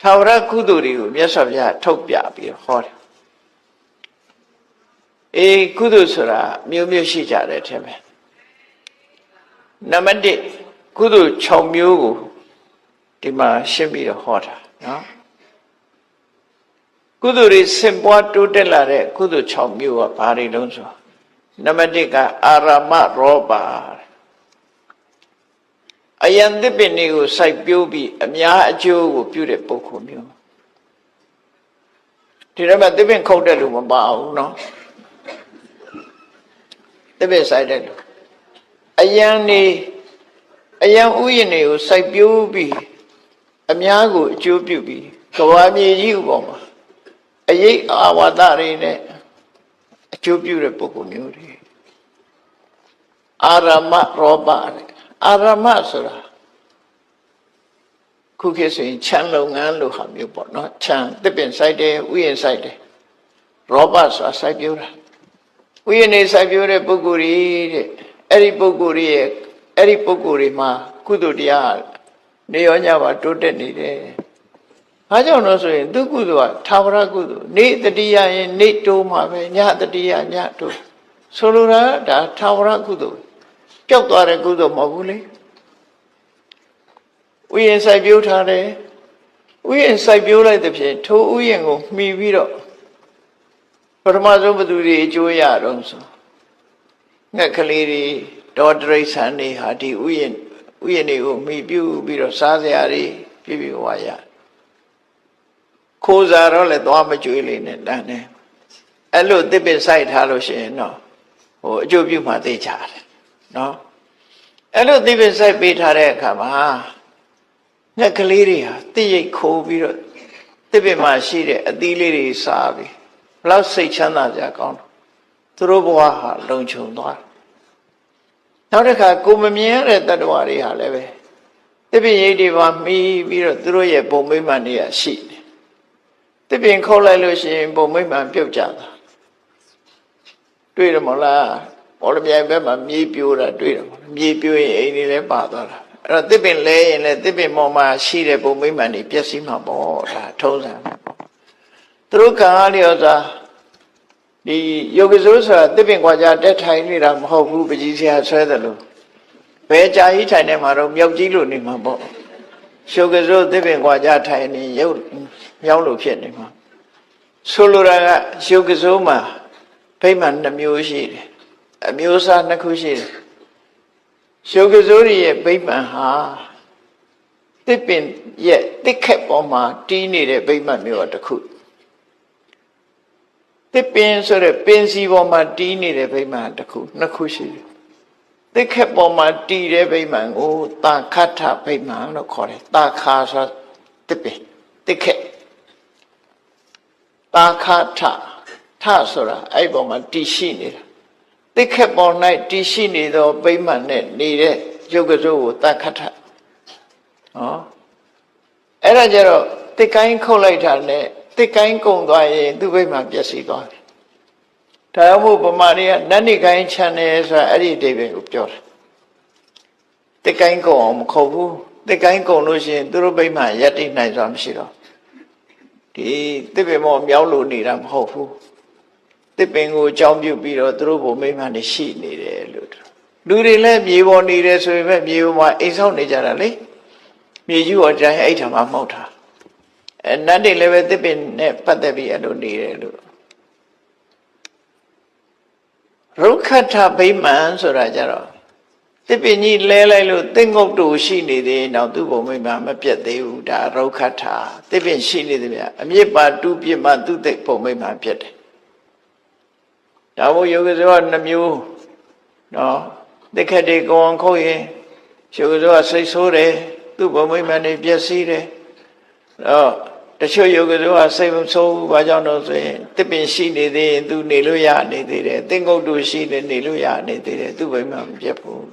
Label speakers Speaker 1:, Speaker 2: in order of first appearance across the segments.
Speaker 1: ထာဝရကုသိုလ်တွေကိုမြတ်စွာဘုရားထုတ်ပြပြီးဟောတယ်ကုသိုလ်ဆိုတာမျိုးမျိုးရှိကြတယ်ထင်မယ်နံပါတ်1ကုသိုလ်6မျိုးကိုဒီမှာရှင်းပြီးတော့ဟောတာနော်ကုသိုလ်တွေစင်ပွားတိုးတက်လာတဲ့ကုသိုလ်6မျိုးကဘာတွေလုံးဆိုနံပါတ်1ကအာရမရောပါအယံသစ်ပင်တွေကိုစိုက်ပျိုးပြီးအများအကျိုးကိုပြုတဲ့ပုဂ္ဂိုလ်မျိုးဒီတော့မှသစ်ပင်ခုတ်တဲ့လူမပါဘူးနော်သစ်ပင်စိုက်တဲ့လူအယံဥယျာဉ်တွေကိုစိုက်ပျိုးပြီးအများကိုအကျိုးပြုပြီးကဘာမြေကြီးဥပေါ်မှာအရေးအာဝါဒတွေနဲ့အကျိုးပြုတဲ့ပုဂ္ဂိုလ်မျိုးတွေအာရမရောပအာရမဆိုတာခုခေတ်ဆိုရင်ခြံလုပ်ငန်းလို့ဟာမျိုးပေါ့နော်ခြံသစ်ပင်စိုက်တယ်ဥယျာဉ်စိုက်တယ်ရောပဆိုတာစိုက်ပျိုးတာဥယျာဉ်နေစိုက်ပျိုးတဲ့ပုဂ္ဂိုလ်တွေတဲ့အဲ့ဒီပုဂ္ဂိုလ်တွေမှာကုသိုလ်တရားနေရောညပါတိုးတက်နေတယ်။ဘာကြောင့်လို့ဆိုရင်သူကုသိုလ်ကထာဝရကုသိုလ်နေ့တတိယရင်နေ့တိုးမှာပဲညတတိယညတိုးဆိုလိုတာဒါထာဝရကုသိုလ်ပျောက်သွားတဲ့ကုသိုလ်မဟုတ်ဘူးလေ။ဥယျာဉ်စိုက်ပျိုးထားတယ်။ဥယျာဉ်စိုက်ပျိုးလိုက်တဲ့ဖြင့်ထိုဥယျာဉ်ကိုမှီပြီးတော့ပထမဆုံးဘသူတွေအကျိုးရတော့ဆိုငှက်ကလေးတွေဒေါ်တရိษံတွေဟာဒီဥယျာဉ်တွေကိုမှီပြုပြီးတော့စားစရာတွေပြည့်ပြည့်ဝရခိုးစားတော့လည်းသွားမကြွေးလေးနဲ့တန်းတယ်အဲ့လိုသစ်ပင်စိုက်ထားလို့ရှိရင်တော့အကျိုးပြုမှသိကြတယ်နော်အဲ့လိုသစ်ပင်စိုက်ပေးထားတဲ့အခါမှာငှက်ကလေးတွေဟာတိရိတ်ခိုးပြီးတော့သစ်ပင်မှာရှိတဲ့အသီးလေးတွေစားပြီးဘလောက်စိတ်ချမ်းသာကြကောင်းတော့သူတို့ဘဝဟာလုံခြုံသွားနောက်တစ်ခါကိုမမြင်ရတဲ့တ attva တွေဟာလည်းပဲသစ်ပင်ရိပ်တွေမှာမှီပြီးတော့သူတို့ရဲ့ပုံမိမ့်မှန်တွေကရှိတယ်သစ်ပင်ခုတ်လိုက်လို့ရှိရင်ပုံမိမ့်မှန်ပြုတ်ကြတာတွေ့တယ်မလားဘောလမြိုင်ဘက်မှာမြေပြိုတာတွေ့တယ်မလားမြေပြိုရင်အိမ်တွေလည်းပါသွားတာအဲ့တော့သစ်ပင်လဲရင်လည်းသစ်ပင်ပေါ်မှာရှိတဲ့ပုံမိမ့်မှန်တွေပျက်စီးမှာပေါ့ဒါထုံးစံသူတို့ကံအားလျော်စွာဒီယောဂီဆိုဆိုတာသစ်ပင်ကွာကြတက်ထိုင်နေတာမဟုတ်ဘူးပကြီးဆရာဆွဲတယ်လို့ဘယ်ကြာကြီးထိုင်နေမှာတော့မြောက်ကြီးလို့နေမှာပေါ့ယောဂီဆိုသစ်ပင်ကွာကြထိုင်နေရုပ်မြောင်းလို့ဖြစ်နေမှာဆိုလိုတာကယောဂီဆိုမှာဗိမာန်2မျိုးရှိတယ်အမျိုးအစား2ခုရှိတယ်ယောဂီဆိုရဲ့ဗိမာန်ဟာသစ်ပင်ရဲ့တစ်ခက်ပေါ်မှာတီးနေတဲ့ဗိမာန်မျိုးတစ်ခုသစ်ပင်ဆိုတဲ့ပင်စီပေါ်မှာတီးနေတဲ့ဗိမာန်တစ်ခု2ခုရှိတယ်သစ်ခက်ပေါ်မှာတီးတဲ့ဗိမာန်ကိုတာခဋ္ဌဗိမာန်လို့ခေါ်တယ်တာခါဆိုသစ်ပင်သစ်ခက်တာခဋ္ဌထဆိုတာအဲ့ပေါ်မှာတီးရှိနေတာသစ်ခက်ပေါ်၌တီးရှိနေသောဗိမာန်နဲ့နေတဲ့ရုပ်ကစိုးကိုတာခဋ္ဌအဲ့ဒါကြတော့သစ်ကိုင်းခုတ်လိုက်တာနဲ့သစ်ကိုင်းကုံသွားရင်သူ့ဘိမှပျက်စီးသွားတယ်။ဒါကြောင့်မို့ဗမာတွေကနတ်နိကိုင်းချန်တယ်ဆိုတာအဲ့ဒီအဓိပ္ပာယ်ကိုပြောတယ်။သစ်ကိုင်းကုံအောင်မခုတ်ဘူး။သစ်ကိုင်းကုံလို့ရှိရင်သူတို့ဘိမှရပ်တည်နိုင်စွာမရှိတော့ဒီသစ်ပင်မောမြောက်လို့နေတာမဟုတ်ဘူး။သစ်ပင်ကိုအကြောင်းပြုပြီးတော့သူတို့ဘုံမိမှနေရှိနေတယ်လို့လူတွေလည်းမြေပေါ်နေတယ်ဆိုရင်ပဲမြေပေါ်မှာအိမ်ဆောက်နေကြတာလေ။မြေကြီးပေါ်တိုင်းအဲ့ထာမှာမဟုတ်တာ။နတ်တွေလည်းပဲသစ်ပင်နဲ့ပတ်သက်ပြီးအဲ့လိုနေတယ်လို့ရုက္ခထဗိမာန်ဆိုတာကြတော့သစ်ပင်ကြီးလဲလိုက်လို့သင်္ကုတ်တူရှိနေသေးတော့သူ့ဘုံမိမမပြတ်သေးဘူးဒါရုက္ခထသစ်ပင်ရှိနေသေးဗျအမြစ်ပါတူးပြစ်မှသူ့သိဘုံမိမပြတ်တယ်ဒါမို့ယောဂီဆိုက2မျိုးနော်သစ်ခက်တွေကောင်းခုတ်ရင်ယောဂီဆိုကစိတ်ဆိုးတယ်သူ့ဘုံမိမနေပြည့်စည်တယ်တချို့ယောဂီတို့ကစိတ်မဆိုးဘူးဘာကြောင့်လို့ဆိုရင်သစ်ပင်ရှိနေသေးရင်သူနေလို့ရနေသေးတယ်သင်္ကုတ်တူရှိနေလို့ရနေသေးတယ်သူ့ဘိမှမပြတ်ဘူး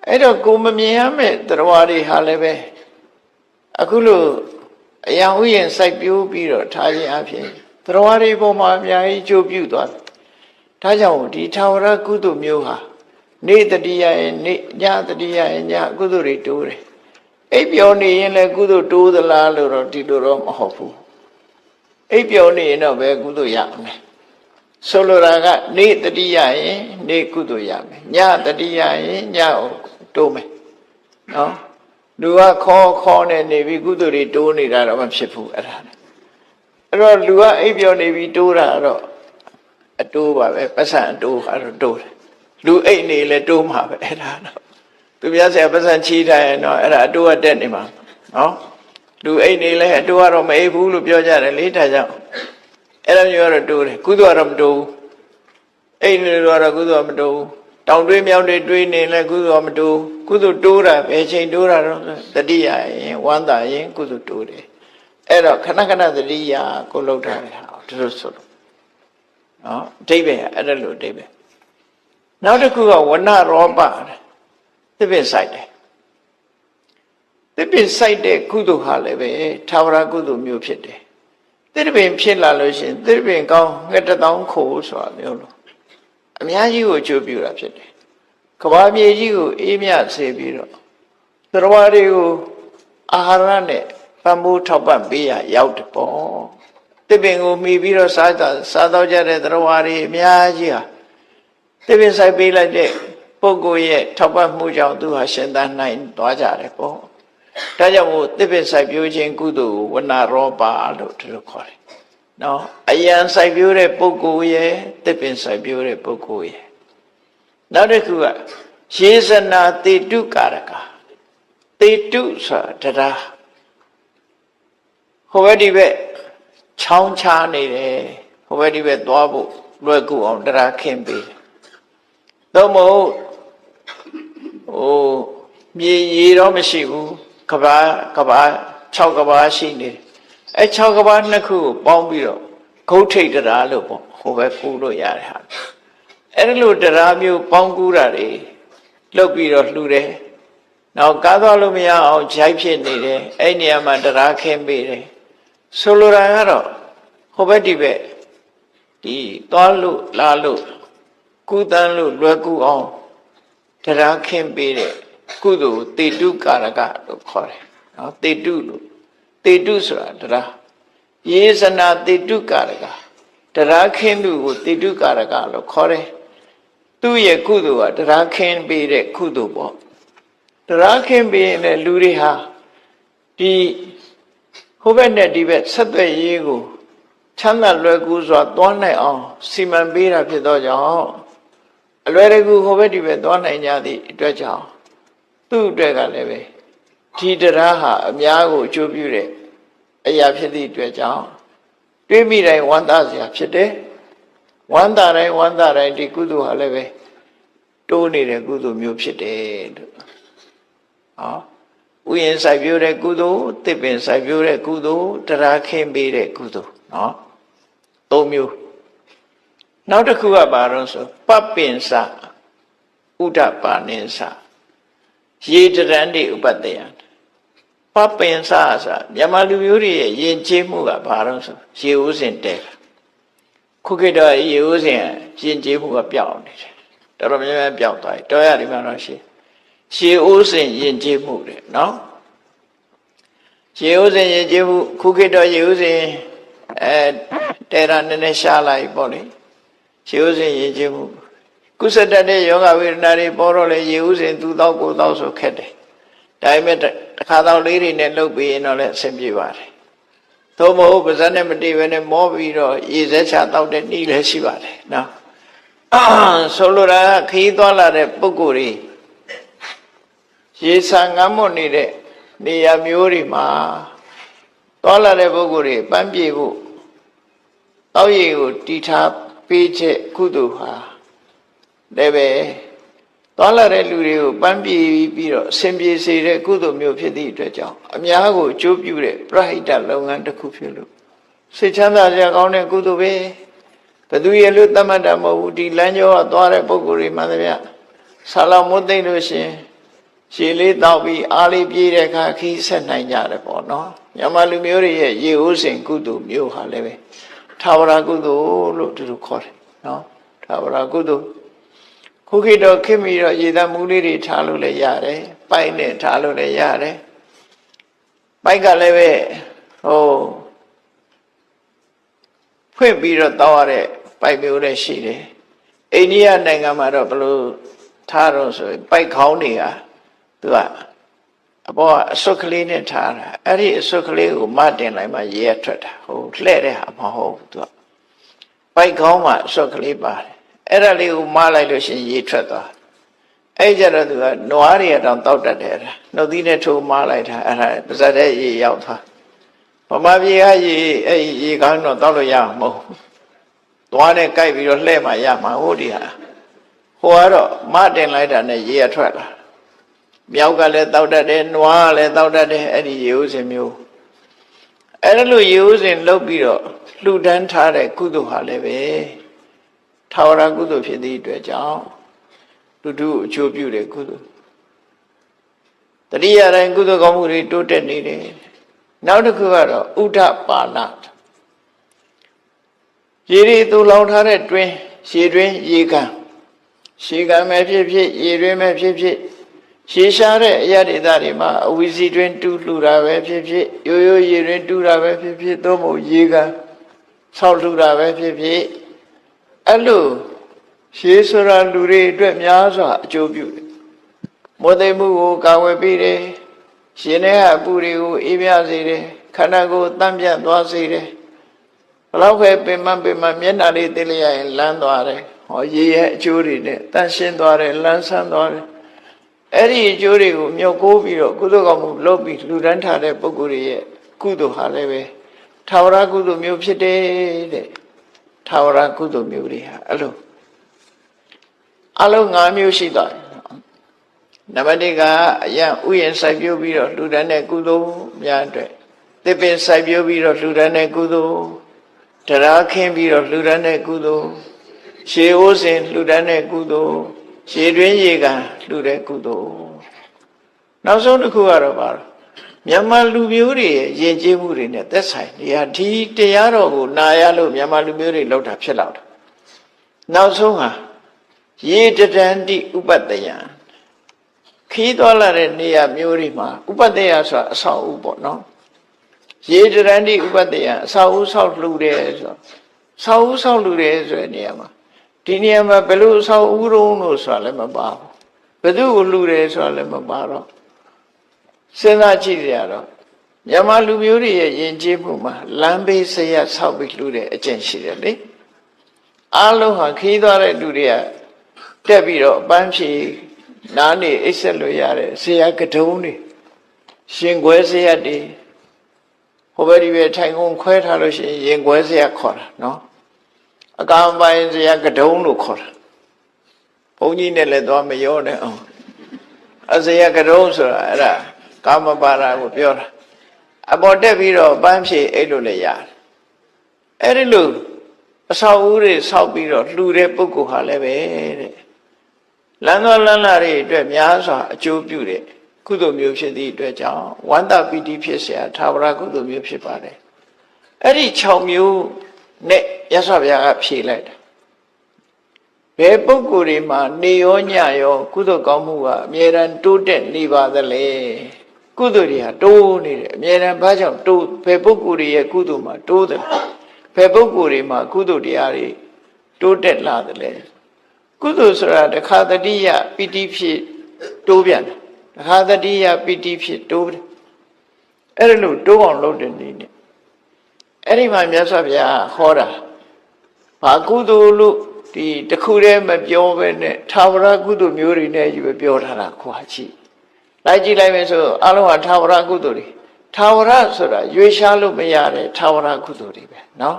Speaker 1: အဲ့တော့ကိုမမြင်ရမယ့်တရားတွေဟာလည်းပဲအခုလိုအယံဥယျာဉ်စိုက်ပျိုးပြီးတော့ထားခြင်းအပြင်တရားတွေပေါ်မှာအများကြီးကြိုးပြုသွားတယ်ဒါကြောင့်ဒီထာဝရကုသိုလ်မျိုးဟာနေ့တတိယရဲ့နေ့ညတတိယရဲ့ညကုသိုလ်တွေတိုးတယ် အိပ်ပျော်နေရင်လည်းကုသိုလ်တိုးသလားလို့တော့ဒီလိုတော့မဟုတ်ဘူးအိပ်ပျော်နေရင်တော့ပဲကုသိုလ်ရမယ်ဆိုလိုတာကနေ့တတိယရင်နေ့ကုသိုလ်ရမယ်ညတတိယရင်ညကိုတိုးမယ်နော်လူကခေါ်နေနေပြီကုသိုလ်တွေတိုးနေတာတော့မဖြစ်ဘူးအဲ့တော့လူကအိပ်ပျော်နေပြီတိုးတာတော့အတိုးပါပဲပတ်စံအတိုးကတော့တိုးတယ်လူအိပ်နေလဲတိုးမှာပဲအဲ့ဒါတော့သူများဆရာပတ်စံချီးထားရင်တော့အဲ့ဒါအတိုးကတက်နေမှာနော်လူအိပ်နေလဲအတိုးကတော့မအိပ်ဘူးလို့ပြောကြတယ်လေဒါကြောင့်အဲ့လိုမျိုးကတော့တိုးတယ်ကုသိုလ်ကတော့မတိုးဘူးအိပ်နေလို့ကတော့ကုသိုလ်မတိုးဘူးတောင်တွေးမြောင်တွေးနေလဲကုသိုလ်မတိုးကုသိုလ်တိုးတာဘယ်ချိန်တိုးတာတော့တတိယရင်ဝမ်းသာရင်ကုသိုလ်တိုးတယ်အဲ့တော့ခဏခဏတတိယကိုလှုပ်ထားတယ်ဟာဒီလိုဆိုလို့နော်အဓိပ္ပာယ်အဲ့ဒါလိုအဓိပ္ပာယ်နောက်တစ်ခုကဝဏရောပသစ်ပင်ဆိုင်တယ်သစ်ပင်ဆိုင်တဲ့ကုသိုလ်ဟာလည်းပဲသာဝရကုသိုလ်မျိုးဖြစ်တယ်သစ်ပင်ဖြစ်လာလို့ရှိရင်သစ်ပင်ကောင်းငှက်တစ်တောင်းခိုးဆိုတာမျိုးလို့အများကြီးကိုအကျိုးပြုတာဖြစ်တယ်ကဘာမြေကြီးကိုအေးမြစေပြီးတော့သရဝါတွေကိုအာဟာရနဲ့ပံ့ပိုးထောက်ပံ့ပေးရရောက်တယ်ပေါ့သစ်ပင်ကိုမှီပြီးတော့စားတော့ကြတဲ့သရဝါတွေအများကြီးဟာသစ်ပင်ဆိုင်ပေးလိုက်တဲ့ပုဂ္ဂိုလ်ရဲ့ထောက်ပံ့မှုကြောင့်သူဟာရှင်သန်နိုင်သွားကြတယ်ပေါ့ဒါကြောင့်မို့သစ်ပင်ဆိုင်ပြိုးခြင်းကုသိုလ်ကိုဝဏရောပလို့ဒီလိုခေါ်တယ်နော်အယံဆိုင်ပြိုးတဲ့ပုဂ္ဂိုလ်ရဲ့သစ်ပင်ဆိုင်ပြိုးတဲ့ပုဂ္ဂိုလ်ရဲ့နောက်တစ်ခုကယေဇနာတေတုကာရကတေတုဆိုတာတရားဟိုဘက်ဒီဘက်ချောင်းချားနေတယ်ဟိုဘက်ဒီဘက်သွားဖို့လွယ်ကူအောင်တရားခင်းပေးတယ်သို့မဟုတ်မြေရေတော့မရှိဘူးကဘာ6ကဘာရှိနေတယ်အဲ6ကဘာနှစ်ခုကိုပေါင်းပြီးတော့ဂုတ်ထိတ်တရားလို့ပေါ့ဟိုဘက်ကူလို့ရတယ်ဟာအဲ့လိုတရားမျိုးပေါင်းကူတာတွေလှုပ်ပြီးတော့လှူတယ်နောက်ကားသွားလို့မရအောင်ဂျိုက်ဖြစ်နေတယ်အဲ့နေရာမှာတရားခင်းပေးတယ်ဆိုလိုတာကတော့ဟိုဘက်ဒီဘက်ဒီသွားလို့လာလို့ကုသန်းလို့လွယ်ကူအောင်တရားခင်းပေးတဲ့ကုသိုလ်တေတုကာရကလို့ခေါ်တယ်နော်တေတုလို့တေတုဆိုတာတရားယေဇနာတေတုကာရကတရားခင်းသူကိုတေတုကာရကလို့ခေါ်တယ်သူ့ရဲ့ကုသိုလ်ကတရားခင်းပေးတဲ့ကုသိုလ်ပေါ့တရားခင်းပေးရင်လူတွေဟာဒီဟိုဘက်နဲ့ဒီဘက်ဆက်သွယ်ရေးကိုချမ်းသာလွယ်ကူစွာသွားနိုင်အောင်စီမံပေးတာဖြစ်သောကြောင့်အလွယ်တကူဟိုဘက်ဒီဘက်သွားနိုင်ကြသည့်အတွက်ကြောင့်သူ့အတွက်ကလည်းပဲဒီတရားဟာအများကိုအကျိုးပြုတဲ့အရာဖြစ်သည့်အတွက်ကြောင့်တွေးမိတိုင်းဝမ်းသာစရာဖြစ်တယ်ဝမ်းသာတိုင်းဒီကုသိုလ်ဟာလည်းပဲတိုးနေတဲ့ကုသိုလ်မျိုးဖြစ်တယ်လို့ဥယျာဉ်စိုက်ပျိုးတဲ့ကုသိုလ်သစ်ပင်စိုက်ပျိုးတဲ့ကုသိုလ်တရားခင်းပေးတဲ့ကုသိုလ်နော်၃မျိုးနောက်တစ်ခုကဘာလို့ဆိုပပ္ပင်္စဥဒ္ဒပါနိ္စရေတရန္တိဥပတ္တယပပ္ပင်္စဆိုတာမြန်မာလူမျိုးတွေရဲ့ယဉ်ကျေးမှုကဘာလို့ဆိုရေဦးစင်တဲခုခေတ်တော့ရေဦးစင်ယဉ်ကျေးမှုကပျောက်နေတယ်တော်တော်များများပျောက်သွားပြီတော်ရဒီမှာတော့ရေဦးစင်ယဉ်ကျေးမှုတဲ့နော်ရေဦးစင်ယဉ်ကျေးမှုခုခေတ်တော့ရေဦးစင်တဲရနည်းနည်းရှားလိုက်ပေါ့လေရေဦးစင်ယဉ်ကျေးမှုကုသတတ်တဲ့ယောဂဝေဒနာတွေပေါ်တော့လေရေဦးစင်သူတော့ကိုတော့ဆိုခက်တယ်ဒါပေမဲ့တစ်ခါတော့လေးတွေနဲ့လှုပ်ပြီးရင်တော့လည်းအဆင်ပြေပါတယ်သို့မဟုတ်ပါးစပ်နဲ့မတည်ဘဲနဲ့မောပြီးတော့ရေစက်ချတောက်တဲ့နှီးလည်းရှိပါတယ်နော်ဆိုလိုတာခရီးသွားလာတဲ့ပုဂ္ဂိုလ်တွေရေဆာငမ်းမွတ်နေတဲ့နေရာမျိုးတွေမှာသွားလာတဲ့ပုဂ္ဂိုလ်တွေပန်းပြေဖို့တောက်ရည်ကိုတီထားပေးချက်ကုသိုလ်ဟာလည်းပဲသွားလာတဲ့လူတွေကိုပန်းပြေပြီးတော့အဆင်ပြေစေတဲ့ကုသိုလ်မျိုးဖြစ်သည့်အတွက်ကြောင့်အများကိုအကျိုးပြုတဲ့ပရဟိတလုပ်ငန်းတစ်ခုဖြစ်လို့စိတ်ချမ်းသာစရာကောင်းတဲ့ကုသိုလ်ပဲဘယ်သူရဲ့လို့သတ်မှတ်တာမဟုတ်ဘူးဒီလမ်းကျောကသွားတဲ့ပုဂ္ဂိုလ်တွေမှန်သမျှဆာလောင်မွတ်သိမ့်လို့ရှင်ရှည်လေးတောက်ပြီးအားလေးပြေးတဲ့အခါခီးဆက်နိုင်ကြတယ်ပေါ့နော်မြန်မာလူမျိုးတွေရဲ့ရေဦးစင်ကုသိုလ်မျိုးဟာလည်းပဲသာဝရကုသိုလ်လို့သူတို့ခေါ်တယ်နော်သာဝရကုသိုလ်ခုခေတ်တော့ခင်ပြီးတော့ရေသမှုလေးတွေထားလို့လည်းရတယ်ပိုက်နဲ့ထားလို့လည်းရတယ် ပိုက်ကလည်းပဲဖွင့်ပြီးတော့တောက်ရတဲ့ပိုက်မျိုးလည်းရှိတယ်အိန္ဒိယနိုင်ငံမှာတော့ဘလို့ထားတော့ဆိုပိုက်ခေါင်းတွေကသူကအပေါ်ကအစွတ်ကလေးနဲ့ထားတာအဲ့ဒီအစွတ်ကလေးကိုမတင်လိုက်မှရေရထွက်တာလှဲ့တဲ့ဟာမဟုတ်ဘူးသူကပိုက်ခေါင်းမှာအစွတ်ကလေးပါတယ်အဲ့ဒါလေးကိုမလိုက်လို့ရှိရင်ရေထွက်သွားအဲ့ကြတော့သူကနွားတွေတောင်တောက်တတ်တယ်အဲ့ဒါနှုတ်သီးနဲ့ထိုးမလိုက်တာအဲ့ဒါပါဇက်တဲ့ရေရောက်သွားဗမာပြည်ကရေအဲ့ရေကောင်းတော့တောက်လို့ရမှာမဟုတ်သွားနဲ့ကြိုက်ပြီးတော့လှဲ့မှရမှာဟုတ်ဒီဟာဟိုကတော့မတင်လိုက်တာနဲ့ရေရထွက်လာမြောက်ကလည်းတောက်တတ်တယ်နွားကလည်းတောက်တတ်တယ်အဲ့ဒီရေဥစဉ်မျိုးအဲ့ဒါလိုရေဥစဉ်လုပ်ပြီးတော့လှူဒန်းထားတဲ့ကုသိုလ်ဟာလည်းပဲထာဝရကုသိုလ်ဖြစ်သည့်အတွက်ကြောင့်လူတို့အကျိုးပြုတဲ့ကုသိုလ်တတိယတိုင်းကုသိုလ်ကောင်းမှုတွေတိုးတက်နေတယ်နောက်တစ်ခုကတော့ဥဒ္ဓပါဏရေတွေတူလောင်ထားတဲ့တွင်းရေတွင်းရေကန်ရေကန်ပဲဖြစ်ဖြစ်ရေတွင်းပဲဖြစ်ဖြစ်ရေရှားတဲ့အရာဒေသတွေမှာအဝီစီတွင်းတူးလှူတာပဲဖြစ်ဖြစ်ရိုးရိုးရေတွင်းတူးတာပဲဖြစ်ဖြစ်သို့မဟုတ်ရေကန်ဆောက်လှူတာပဲဖြစ်ဖြစ်အဲ့လိုရေဆိုတာလူတွေအတွက်များစွာအကျိုးပြုတယ်မောသိမှုကိုကာဝယ်ပေးတယ်ရှင်ထဲကအပူတွေကိုအေးမြစေတယ်ခန္ဓာကိုယ်တန့်ပြတ်သွားစေတယ်ဘလောက်ပဲပင်မမျက်နှာလေးသိလျက်ရင်လန်းသွားတယ်ရေရဲ့အကျိုးတွေနဲ့တန့်ရှင်းသွားတယ်လန်းဆန်းသွားတယ်အဲ့ဒီအကျိုးတွေကိုမြုပ်ကိုးပြီးတော့ကုသိုလ်ကောင်းမှုလုပ်ပြီးလူတန်းထားတဲ့ပုဂ္ဂိုလ်ရဲ့ကုသိုလ်ဟာလည်းပဲထာဝရကုသိုလ်မျိုးဖြစ်တယ်တဲ့ထာဝရကုသိုလ်မျိုးတွေဟာအဲ့လိုအလုံး၅မျိုးရှိသွားတယ်နံပါတ်1ကအယံဥယျာဉ်စိုက်ပျိုးပြီးတော့လူတန်းတဲ့ကုသိုလ်များအတွက်သစ်ပင်စိုက်ပျိုးပြီးတော့လူတန်းတဲ့ကုသိုလ်တရားခင်းပြီးတော့လူတန်းတဲ့ကုသိုလ်ရှေးအိုးစဉ်လူတန်းတဲ့ကုသိုလ်ရေတွင်းရေကန်လှူတဲ့ကုသိုလ်နောက်ဆုံးတစ်ခုကတော့ပါမြန်မာလူမျိုးတွေရဲ့ယဉ်ကျေးမှုတွေနဲ့သက်ဆိုင်နေရာဒီတရားတော်ကိုနာရလို့မြန်မာလူမျိုးတွေလောက်တာဖြစ်လောက်တာနောက်ဆုံးဟာရေတတန္တိဥပတ္တယံခီးသွားလာတဲ့နေရာမျိုးတွေမှာဥပတ္တယဆိုတာအဆောက်အဦပေါ့နော်ရေတတန္တိဥပတ္တယံအဆောက်အဦဆောက်လှူတယ်ဆိုဆောက်အဦဆောက်လှူတယ်ဆိုတဲ့နေရာမှာဒီနေရာမှာဘယ်လိုအဆောက်အဦတုံးလို့ဆိုတာလည်းမပါဘူးဘယ်သူကိုလှူတယ်ဆိုတာလည်းမပါတော့စဉ်းစားကြည့်ကြရတော့မြန်မာလူမျိုးတွေရဲ့ယဉ်ကျေးမှုမှာလမ်းဘေးဆရာဆောက်ပြီးလှူတဲ့အကျင့်ရှိတယ်လေအားလုံးဟာခီးသွားတဲ့လူတွေကတက်ပြီးတော့အပန်းဖြေနားနေအိပ်ဆက်လို့ရတယ်ဆရာကတုံးတွေရှင်ခွဲဆရာတွေဟိုဘက်ဒီဘက်ထိုင်ကုန်ခွဲထားလို့ရှိရင်ရင်ခွဲဆရာခေါ်တာနော်အကောင်ပိုင်းဆရာကတုံးလို့ခေါ်တာဘုန်းကြီးနဲ့လည်းသွားမရောနဲ့အောင်အဆရာကတုံးဆိုတာအဲ့ဒါကာမပါဒကိုပြောတာအပေါ်တက်ပြီးတော့ပန်းဖြေအဲ့လိုလည်းရတယ်အဲ့ဒီလိုအဆောက်အဦတွေဆောက်ပြီးတော့လှူတဲ့ပုဂ္ဂိုလ်ဟာလည်းပဲတဲ့လမ်းတော်လမ်းလာတွေအတွက်များစွာအကျိုးပြုတဲ့ကုသိုလ်မျိုးဖြစ်သည့်အတွက်ကြောင့်ဝန္တပီတိဖြစ်เสียထာဝရကုသိုလ်မျိုးဖြစ်ပါတယ်အဲ့ဒီ6မျိုးနဲ့ရသော်ဘုရားကဖြေလိုက်တာဘယ်ပုဂ္ဂိုလ်တွေမှာနေရောညရောကုသိုလ်ကောင်းမှုကအမြဲတမ်းတိုးတက်နေပါသလဲကုသိုလ်တွေဟာတိုးနေတယ်အမြဲတမ်းဘာကြောင့်တိုးဘယ်ပုဂ္ဂိုလ်တွေရဲ့ကုသိုလ်မှာတိုးတယ်ဘယ်ပုဂ္ဂိုလ်တွေမှာကုသိုလ်တရားတွေတိုးတက်လာတယ်လဲကုသိုလ်ဆိုတာတခါတတိယပီတိဖြစ်တိုးပြန်တယ်တခါတတိယပီတိဖြစ်တိုးတယ်အဲ့ဒါလို့တိုးအောင်လုပ်တဲ့နည်းနဲ့အဲ့ဒီမှာမြတ်စွာဘုရားဟောတာဘာကုသိုလ်လို့ဒီတခုတည်းမပြောပဲနဲ့ထာဝရကုသိုလ်မျိုးတွေနဲ့ကြီးပဲပြောထားတာခွာကြည့်လိုက်ကြည့်လိုက်မယ်ဆိုအလုံးဟာထာဝရကုသိုလ်တွေထာဝရဆိုတာရွေးရှားလို့မရတဲ့ထာဝရကုသိုလ်တွေပဲเนาะ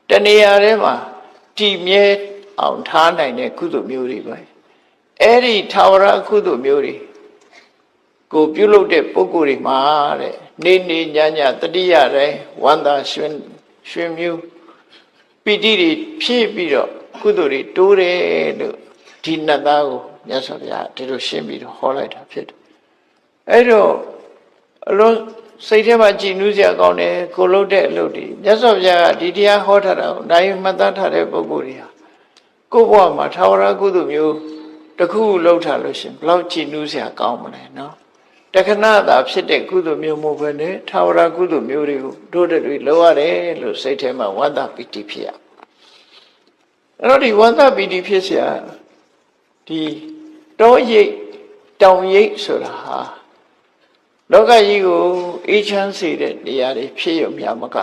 Speaker 1: တဏှာထဲမှာတည်မြဲအောင်ထားနိုင်တဲ့ကုသိုလ်မျိုးတွေပဲအဲ့ဒီထာဝရကုသိုလ်မျိုးတွေကိုပြုလုပ်တဲ့ပုဂ္ဂိုလ်တွေမှာတဲ့နေနေညညတတိယတိုင်းဝန္တာရွှင်မျိုးပီတိတွေဖြည့်ပြီးတော့ကုသိုလ်တွေတိုးတယ်လို့ဒီနတ်သားကိုမြတ်စွာဘုရားဒီလိုရှင်းပြီးတော့ဟောလိုက်တာဖြစ်တယ်အဲ့တော့အလုံးစိတ်ထဲမှာကြည်နူးစရာကောင်းတယ်ကိုလုပ်တဲ့အလုပ်တွေမြတ်စွာဘုရားကဒီတရားဟောထားတာကိုနိုင်မှတ်သားထားတဲ့ပုဂ္ဂိုလ်တွေဟာကိုယ့်ဘဝမှာထာဝရကုသိုလ်မျိုးတစ်ခုလုပ်ထားလို့ရှင်ဘယ်လောက်ကြည်နူးစရာကောင်းမလဲနော် တခဏသာဖြစ်တဲ့ကုသိုလ်မျိုးမဟုတ်ဘဲနဲ့ထာဝရကုသိုလ်မျိုးတွေကိုတို့တွေလောရတယ်လို့စိတ်ထဲမှာဝန္တာပီတိဖြစ်ရအဲ့တော့ဒီဝန္တာပီတိဖြစ်เสียဒီတောရိပ်တောင်ရိပ်ဆိုတာဟာလောကကြီးကိုအေးချမ်းစေတဲ့နေရာတွေဖြစ်ရုံများမက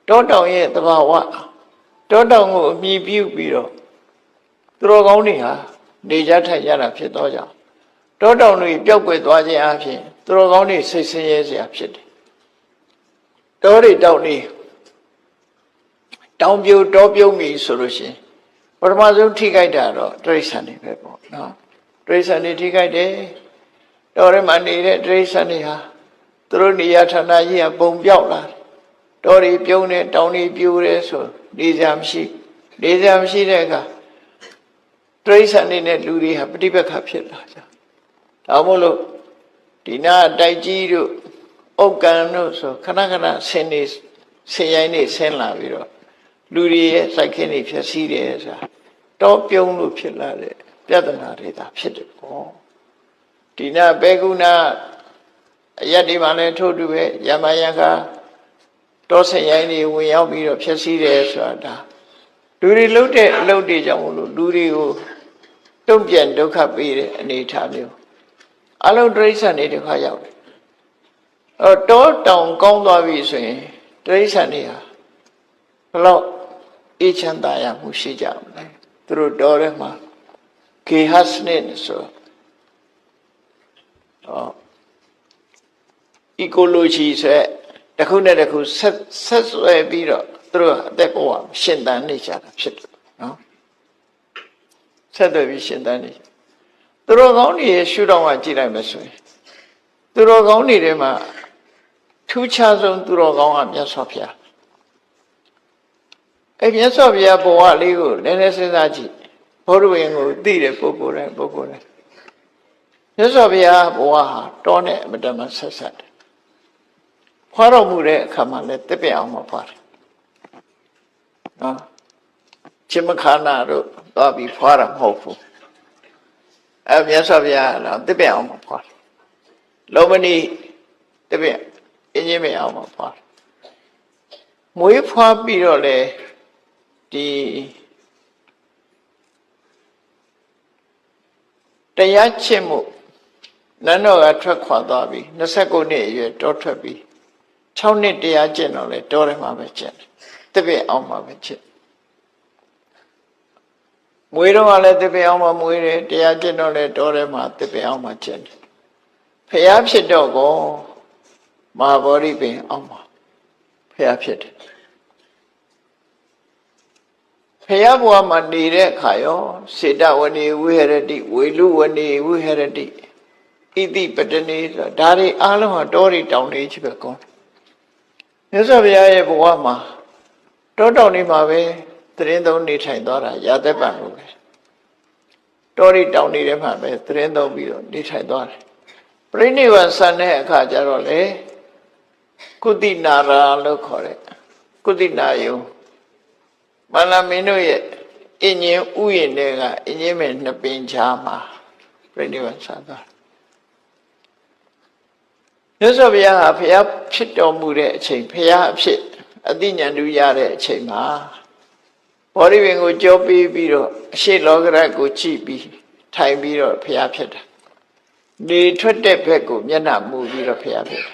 Speaker 1: တောတောင်ရဲ့သဘာဝတောတောင်ကိုအမြည်ပြုပြီးတော့သူတော်ကောင်းတွေဟာနေကြထိုင်ကြတာဖြစ်တော့ကြောင့်တောတောင်တွေပျောက်ကွယ်သွားခြင်းအပြင်သူတော်ကောင်းတွေစိတ်ဆင်းရဲစရာဖြစ်တယ်တောတွေတောင်တွေတောင်ပြိုတောပြုံးပြီဆိုလို့ရှိရင်ပထမဆုံးထိခိုက်တာတော့တိရစ္ဆာန်တွေပဲပေါ့နော်တိရစ္ဆာန်တွေထိခိုက်တယ်တောထဲမှာနေတဲ့တိရစ္ဆာန်တွေဟာသူတို့နေရာဌာနကြီးကပုံပြောက်လာတယ်တောတွေပြုံးတယ်တောင်တွေပြိုတယ်ဆိုနေစရာမရှိတဲ့အခါတိရစ္ဆာန်တွေနဲ့လူတွေဟာပဋိပက္ခဖြစ်လာကြဒါမို့လို့ဒီနာတိုက်ကြီးတို့ဥက္ကံတို့ဆိုခဏခဏဆင်းရိုင်းနေဆင်းလာပြီးတော့လူတွေရဲ့စိုက်ခင်းတွေဖြစ်စီးတယ်ဆိုတာတောပြုံးလို့ဖြစ်လာတဲ့ပြဿနာတွေသာဖြစ်တယ်ပေါ့ဒီနာဘေကုဏအရက်ဒီမှာလည်းထို့တူပဲယမယကတောဆင်းရိုင်းတွေဝင်ရောက်ပြီးတော့ဖြစ်စီးတယ်ဆိုတာဒါလူတွေလှုပ်တဲ့အလုပ်တွေကြောင့်မလို့လူတွေကိုတုံ့ပြန်ဒုက္ခပေးတဲ့အနေအထားမျိုးအလုံးတိရစ္ဆာန်တွေဒုက္ခရောက်တယ်တောတောင်ကောင်းသွားပြီဆိုရင်တိရစ္ဆာန်တွေဟာဘလို့အေးချမ်းသာရမှုရှိကြမလဲသူတို့တောထဲမှာကေဟစနစ်ဆိုecology ဆိုတခုနဲ့တခုဆက်ဆွဲပြီးတော့သူတို့အသက်ဘဝရှင်သန်နေကြတာဖြစ်တယ်နော်ဆက်သွယ်ပြီးရှင်သန်နေသူတော်ကောင်းတွေရဲ့ရှုထောင့်ကကြည့်လိုက်မယ်ဆိုရင်သူတော်ကောင်းတွေထဲမှာထူးခြားဆုံးသူတော်ကောင်းကမြတ်စွာဘုရားမြတ်စွာဘုရားဘဝလေးကိုနည်းနည်းစဉ်းစားကြည့်ဘောဓဝင်ကိုသိတဲ့ပုဂ္ဂိုလ်တိုင်းမြတ်စွာဘုရားဘဝဟာတောနဲ့အမတမဆက်ဆက်တယ်ဖွာတော်မူတဲ့အခါမှာလည်းတစ်ပြက်အောင်မဖွာတယ်နော်ချင်းမခါနာတို့သွားပြီးဖွာတာမဟုတ်ဘူးမြတ်စွာဘုရားတော့တစ်ပြက်အောင်မဖွာတယ်လောမဏီတစ်ပြက်အင်းကြီးမအောင်မဖွာတယ်မွေးဖွာပြီးတော့လေဒီတရားချစ်မှုနန်းတော်ကထွက်ခွာသွားပြီ29နှစ်အရွယ်တောထွက်ပြီ6နှစ်တရားကျင့်တော့လေတောထဲမှာပဲကျင့်တယ်တစ်ပြက်အောင်မှာပဲကျင့်မွေးတော့လည်းတစ်ပြက်အောင်မှာမွေးတယ်တရားကျင့်တော့လေတောထဲမှာတစ်ပြက်အောင်မှာကျင့်တယ်ဖျားဖြစ်တော့ကောမဟာဗောဓိပင်အောင်မှာဖျားဖြစ်တယ်ဖျားဘဝမှာနေတဲ့အခါရောစေတဝဏီဝိဟရတိဝေလူဝဏီဝိဟရတိဣတိပတနေဆိုတာဒါတွေအားလုံးဟာတောတွေတောင်တွေကြီးပဲကောင်းမြတ်စွာဘုရားရဲ့ဘဝမှာတောတောင်တွေမှာပဲသတင်းသုံးနေထိုင်သွားတာရာသက်ပံလို့ပဲတောတွေတောင်တွေထဲမှာပဲသတင်းသုံးပြီးတော့နေထိုင်သွားတယ်ပြိဋိဘံဆန်တဲ့အခါကျတော့လေကုသနာရာလို့ခေါ်တဲ့ကုသနာယုံမန္လမင်းတို့ရဲ့အင်းကြီးဥယျာဉ်တွေကအင်းကြီးမဲ့နှစ်ပင်ချာမှာပြိဋိဘံဆန်သွားမြတ်စွာဘုရားဟာဘုရားဖြစ်တော်မူတဲ့အချိန်ဘုရားအဖြစ်အသိဉာဏ်တူရတဲ့အချိန်မှာဘောဓိပင်ကိုကြောပေးပြီးတော့အရှိလောကရကိုကြည့်ပြီးထိုင်ပြီးတော့ဘုရားဖြစ်တာနေထွက်တဲ့ဘက်ကိုမျက်နှာမူပြီးတော့ဘုရားဖြစ်တာ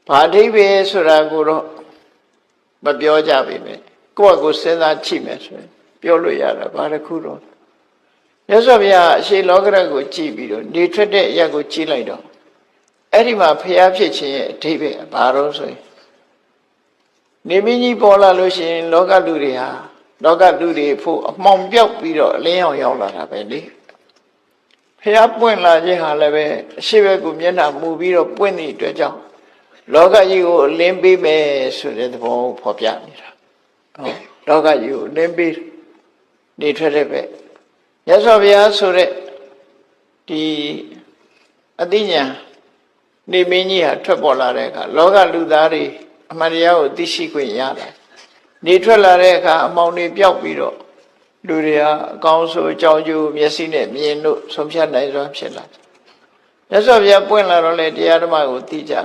Speaker 1: ဘာဒိဗ္ဗေဆိုတာကိုတော့မပြောကြပါနဲ့ကိုယ့်အကိုစဉ်းစားကြည့်မယ်ဆိုရင်ပြောလို့ရတာဘာတစ်ခုတော့မြတ်စွာဘုရားအရှိလောကရကိုကြည့်ပြီးတော့နေထွက်တဲ့အရာကိုကြည့်လိုက်တော့အဲ့ဒီမှာဘုရားဖြစ်ခြင်းရဲ့အဓိပ္ပာယ်ဘာလို့ဆိုရင်နေမင်းကြီးပေါ်လာလို့ရှိရင်လောကလူတွေဟာလောကလူတွေဖို့အမှောင်ပြောက်ပြီးတော့အလင်းရောင်ရောက်လာတာပဲလေဘုရားပွင့်လာခြင်းဟာလည်းပဲအရှိဘက်ကိုမျက်နှာမူပြီးတော့ပွင့်သည့်အတွက်ကြောင့်လောကကြီးကိုအလင်းပေးမယ်ဆိုတဲ့သဘောကိုဖော်ပြနေတာဟုတ်လောကကြီးကိုအလင်းပေးနေထွက်တဲ့ပဲမြတ်စွာဘုရားဆိုတဲ့ဒီအသိဉာဏ်နေမင်းကြီးဟာထွက်ပေါ်လာတဲ့အခါလောကလူသားတွေအမှန်တရားကိုသိရှိခွင့်ရတာနေထွက်လာတဲ့အခါအမောင်တွေပျောက်ပြီးတော့လူတွေဟာအကောင်းဆုံးအကြောင်းကျိုးမျက်စိနဲ့မြင်လို့ဆုံးဖြတ်နိုင်စွာဖြစ်လာတယ် မြတ်စွာဘုရားပွင့်လာတော့လေတရားဓမ္မကိုသိကြတာ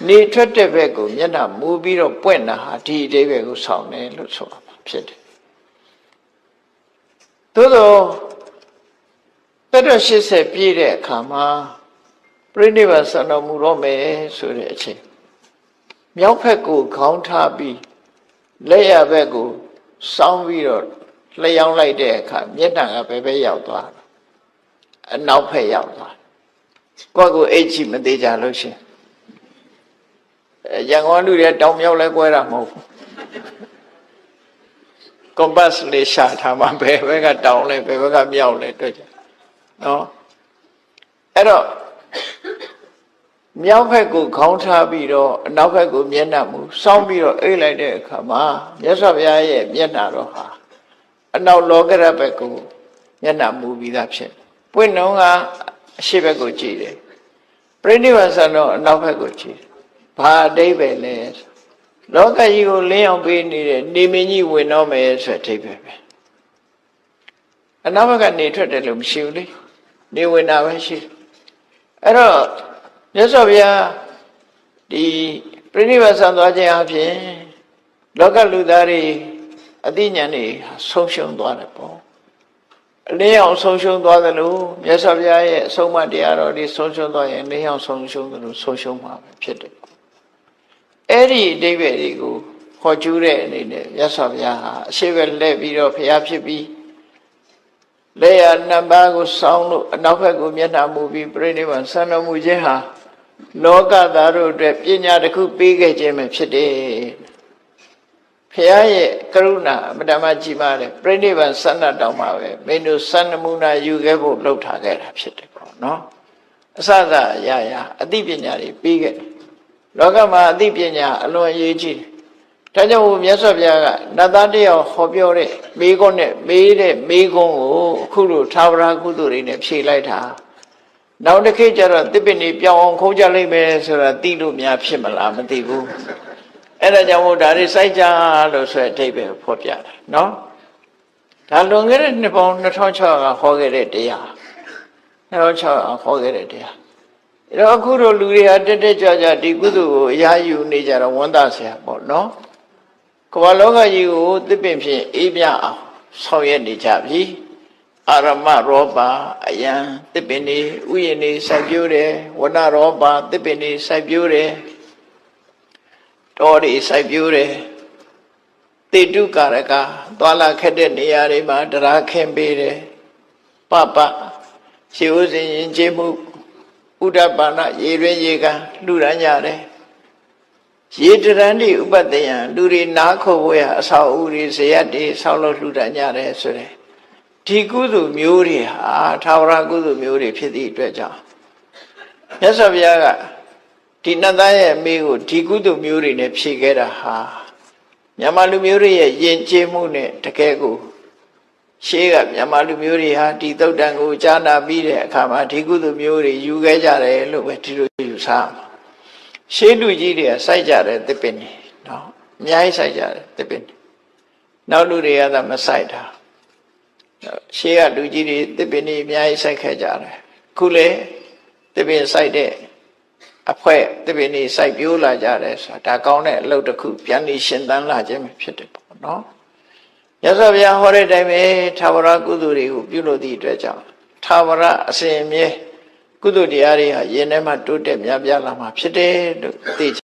Speaker 1: နေထွက်တဲ့ဘက်ကိုမျက်နှာမူပြီးတော့ပွင့်တာဟာဒီအတိပ္ပယ်ကိုဆောင်တယ်လို့ဆိုရမှာဖြစ်တယ်သို့သောတက်တော့80ပြည့်တဲ့အခါမှာပြိဋိဘဆန္ဒမူတော့မယ်ဆိုတဲ့အချိန်မြောက်ဘက်ကိုခေါင်းထားပြီးလက်ရဘက်ကိုစောင်းပြီးတော့လျှောင်းလိုက်တဲ့အခါမျက်နှာကဘယ်ဘက်ရောက်သွားလဲအနောက်ဘက်ရောက်သွားကိုယ့်ကိုအိတ်ချမသေးကြလို့ရှင်ရန်ကုန်လူတွေတောင်မြောက်လဲကွဲတာမဟုတ်ဘူးကွန်ပတ်လေးရှာထားမှဘယ်ဘက်ကတောင်လဲဘယ်ဘက်ကမြောက်လဲတွေ့ကြနော်အဲ့တော့မြောက်ဘက်ကိုခေါင်းထားပြီးတော့အနောက်ဘက်ကိုမျက်နှာမူစောင်းပြီးတော့အိတ်လိုက်တဲ့အခါမှာမြတ်စွာဘုရားရဲ့မျက်နှာတော်ဟာအနောက်လောကရဘက်ကိုမျက်နှာမူပြီးသားဖြစ်ပွင့်တော့ကအရှိဘက်ကိုကြည့်တယ်ပြိဋိဘဆန်တော့အနောက်ဘက်ကိုကြည့်ဘာအတိပ္ပယ်လဲလောကကြီးကိုလင်းအောင်ပေးနေတဲ့နေမင်းကြီးဝင်တော့မယ်ဆိုတဲ့အတိပ္ပယ်ပဲအနောက်ဘက်ကနေထွက်တယ်လို့မရှိဘူးလေနေဝင်တာပဲရှိအဲ့တော့မြတ်စွာဘုရားဒီပြိဋိဘဆန်သွားခြင်းအပြင်လောကလူသားတွေအသိဉာဏ်တွေဆုံးရှုံးသွားတယ်ပေါ့အလင်းအောင်ဆုံးရှုံးသွားသလိုမြတ်စွာဘုရားရဲ့အဆုံးအမတရားတော်တွေဆုံးရှုံးသွားရင်လင်းအောင်ဆုံးရှုံးသလိုဆုံးရှုံးမှာပဲဖြစ်တယ်အဲ့ဒီအတိပ္ပယ်တွေကိုဟောကျူးတဲ့အနေနဲ့မြတ်စွာဘုရားဟာအရှိပဲလှည့်ပြီးတော့ဘုရားဖြစ်ပြီးလက်ရနှစ်ပါးကိုစောင်းလို့အနောက်ဘက်ကိုမျက်နှာမူပြီးပြိဋိဘဆန်တော်မူခြင်းဟာလောကသားတို့အတွက်ပညာတစ်ခုပေးခဲ့ခြင်းပဲဖြစ်တယ်ဘုရားရဲ့ကရုဏာအမတမကြီးမားတယ်ပြိဋိဘဆန္ဒတောင်းမှာပဲမင်းတို့စံနမူနာယူခဲ့ဖို့လှုပ်ထားခဲ့တာဖြစ်တယ်ပေါ့နော်အစစအရာရာအသိပညာတွေပေးခဲ့တယ်လောကမှာအသိပညာအလွန်အရေးကြီးတယ်ဒါကြောင့်မြတ်စွာဘုရားကနတ်သားတယောက်ဟောပြောတဲ့မိကုန်းနဲ့မေးတဲ့မိကုန်းကိုအခုလိုသာဝရကုသိုလ်တွေနဲ့ဖြေလိုက်တာနောက်တစ်ခေတ်ကျတော့သစ်ပင်တွေပြောင်းအောင်ခုံးကြလိမ့်မယ်ဆိုတာသိလို့များဖြစ်မလားမသိဘူးအဲ့ဒါကြောင့်မို့ဒါတွေစိုက်ကြလို့ဆိုတဲ့အဓိပ္ပာယ်ဖော်ပြတာနော်ဒါလွန်ခဲ့တဲ့နှစ်ပေါင်း2600ကဟောခဲ့တဲ့တရား2600ဟောခဲ့တဲ့တရားအဲ့တော့အခုတို့လူတွေဟာတက်တက်ကြွကြွဒီကုသိုလ်ကိုအရာယူနေကြတော့ဝန်သားဆရာပေါ့နော်ကမ္ဘာလောကကြီးကိုသစ်ပင်ဖြင့်အေးမြအောင်ဆောင်ရွက်နေကြပြီအာရမရောပါအယံသစ်ပင်တွေဥယျာဉ်တွေစိုက်ပျိုးတယ်ဝဏရောပါသစ်ပင်တွေစိုက်ပျိုးတယ်တောတွေစိုက်ပျိုးတယ်တေတုကာရကသွာလာခက်တဲ့နေရာတွေမှာတရားခင်းပေးတယ်ပပရှေးဥစဉ်ရင်ကျေးမှုဥဒ္ဒပါဏရေရွေးရေကန်လှူဒန်းကြတယ်ရေတရန်ဒီဥပတ္တယံလူတွေနားခိုဖို့ရအဆောက်အဦတွေဇယတ်တွေဆောက်လို့လှူဒန်းကြတယ်ဆိုတဲ့ဒီကုသိုလ်မျိုးတွေဟာသာဝရကုသိုလ်မျိုးတွေဖြစ်သည့်အတွက်ကြောင့်မြတ်စွာဘုရားကဒီနတ်သားရဲ့အမေကိုဒီကုသိုလ်မျိုးတွေနဲ့ဖြည့်ခဲ့တာဟာမြန်မာလူမျိုးတွေရဲ့ယဉ်ကျေးမှုနဲ့တကယ်ကိုရှေးကမြန်မာလူမျိုးတွေဟာဒီသုတ်တန်ကိုကြားနာပြီးတဲ့အခါမှာဒီကုသိုလ်မျိုးတွေယူခဲ့ကြတယ်လို့ပဲဒီလိုယူဆမှာရှေးလူကြီးတွေကစိုက်ကြတယ်သစ်ပင်တွေနော်အများကြီးစိုက်ကြတယ်သစ်ပင်တွေနောက်လူတွေကသာမစိုက်တာရှေးကလူကြီးတွေသစ်ပင်တွေအများကြီးစိုက်ခဲ့ကြတယ်ခုလေသစ်ပင်စိုက်တဲ့အဖွဲသစ်ပင်တွေစိုက်ပျိုးလာကြတယ်ဆိုတာဒါကောင်းတဲ့အလုပ်တစ်ခုပြန်ပြီးရှင်သန်လာခြင်းဖြစ်တယ်ပေါ့နော်မြတ်စွာဘုရားဟောတဲ့အတိုင်းပဲသာဝရကုသိုလ်တွေကိုပြုလို့သည့်အတွက်ကြောင့်သာဝရအစဉ်အမြဲကုသိုလ်တရားတွေဟာယင်ထဲမှာတိုးတက်များပြားလာမှာဖြစ်တယ်လို့သိ